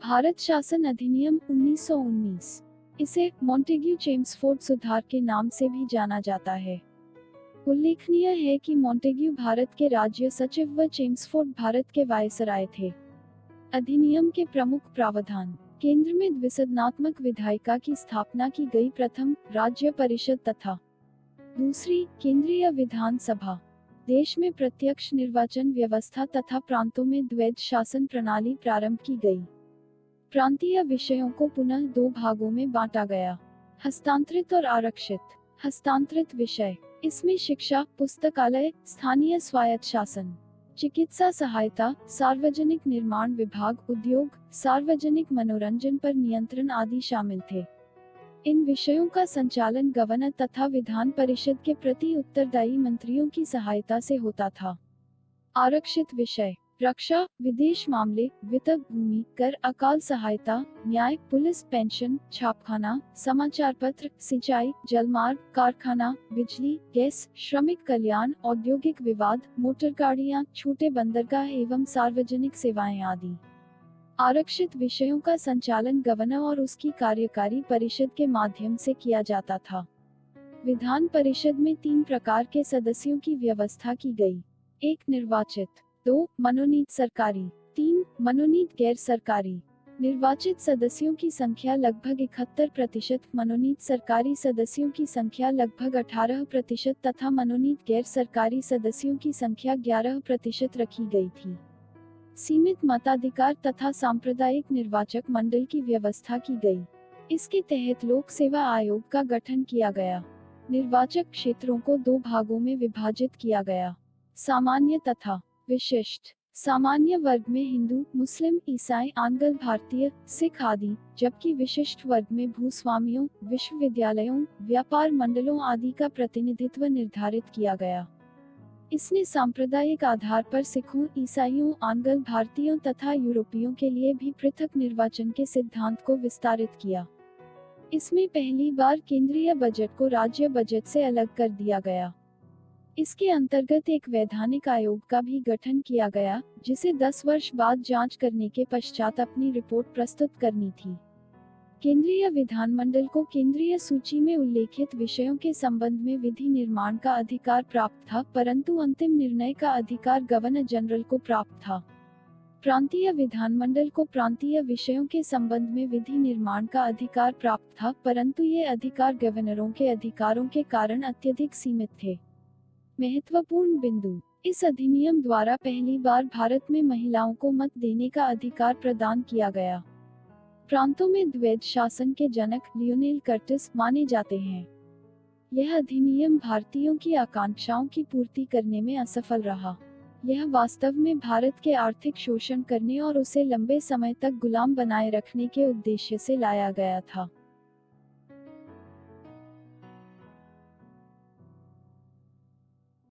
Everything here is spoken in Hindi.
भारत शासन अधिनियम 1919। इसे मॉन्टेग्यू चेम्सफोर्ड सुधार के नाम से भी जाना जाता है। उल्लेखनीय है कि मॉन्टेग्यू भारत के राज्य सचिव व चेम्सफोर्ड भारत के वायसराय थे। अधिनियम के प्रमुख प्रावधान: केंद्र में द्विसदनात्मक विधायिका की स्थापना की गई। प्रथम, राज्य परिषद तथा दूसरी, केंद्रीय विधानसभा। देश में प्रत्यक्ष निर्वाचन व्यवस्था तथा प्रांतों में द्वैध शासन प्रणाली प्रारंभ की गई। प्रांतीय विषयों को पुनः दो भागों में बांटा गया: हस्तांतरित और आरक्षित। हस्तांतरित विषय: इसमें शिक्षा, पुस्तकालय, स्थानीय स्वायत्त शासन, चिकित्सा सहायता, सार्वजनिक निर्माण विभाग, उद्योग, सार्वजनिक मनोरंजन पर नियंत्रण आदि शामिल थे। इन विषयों का संचालन गवर्नर तथा विधान परिषद के प्रति उत्तरदायी मंत्रियों की सहायता से होता था। आरक्षित विषय: रक्षा, विदेश मामले, वित्त, भूमि, कर, अकाल सहायता, न्याय, पुलिस, पेंशन, छापखाना, समाचार पत्र, सिंचाई, जलमार्ग, कारखाना, बिजली, गैस, श्रमिक कल्याण, औद्योगिक विवाद, मोटर गाड़ियां, छोटे बंदरगाह एवं सार्वजनिक सेवाएं आदि। आरक्षित विषयों का संचालन गवर्नर और उसकी कार्यकारी परिषद के माध्यम से किया जाता था। विधान परिषद में 3 प्रकार के सदस्यों की व्यवस्था की गई: 1. निर्वाचित, 2. मनोनीत सरकारी, 3. मनोनीत गैर सरकारी। निर्वाचित सदस्यों की संख्या लगभग 71%, मनोनीत सरकारी सदस्यों की संख्या लगभग 18% तथा मनोनीत गैर सरकारी सदस्यों की संख्या 11% रखी गई थी। सीमित मताधिकार तथा सांप्रदायिक निर्वाचक मंडल की व्यवस्था की गई। इसके तहत लोक सेवा आयोग का गठन किया गया। निर्वाचक क्षेत्रों को 2 भागों में विभाजित किया गया: सामान्य तथा विशिष्ट। सामान्य वर्ग में हिंदू, मुस्लिम, ईसाई, आंग्ल भारतीय, सिख आदि, जबकि विशिष्ट वर्ग में भूस्वामियों, विश्वविद्यालयों, व्यापार मंडलों आदि का प्रतिनिधित्व निर्धारित किया गया। इसने सांप्रदायिक आधार पर सिखों, ईसाइयों, आंग्ल भारतीयों तथा यूरोपियों के लिए भी पृथक निर्वाचन के सिद्धांत को विस्तारित किया। इसमें पहली बार केंद्रीय बजट को राज्य बजट से अलग कर दिया गया। इसके अंतर्गत एक वैधानिक आयोग का भी गठन किया गया, जिसे 10 वर्ष बाद जांच करने के पश्चात अपनी रिपोर्ट प्रस्तुत करनी थी। केंद्रीय विधानमंडल को केंद्रीय सूची में उल्लेखित विषयों के संबंध में विधि निर्माण का अधिकार प्राप्त था, परंतु अंतिम निर्णय का अधिकार गवर्नर जनरल को प्राप्त था। प्रांतीय विधानमंडल को प्रांतीय विषयों के संबंध में विधि निर्माण का अधिकार प्राप्त था, परंतु ये अधिकार गवर्नरों के अधिकारों के कारण अत्यधिक सीमित थे। महत्वपूर्ण बिंदु: इस अधिनियम द्वारा पहली बार भारत में महिलाओं को मत देने का अधिकार प्रदान किया गया। प्रांतों में द्वैध शासन के जनक लियोनेल कर्टिस माने जाते हैं। यह अधिनियम भारतीयों की आकांक्षाओं की पूर्ति करने में असफल रहा। यह वास्तव में भारत के आर्थिक शोषण करने और उसे लंबे समय तक गुलाम बनाए रखने के उद्देश्य से लाया गया था।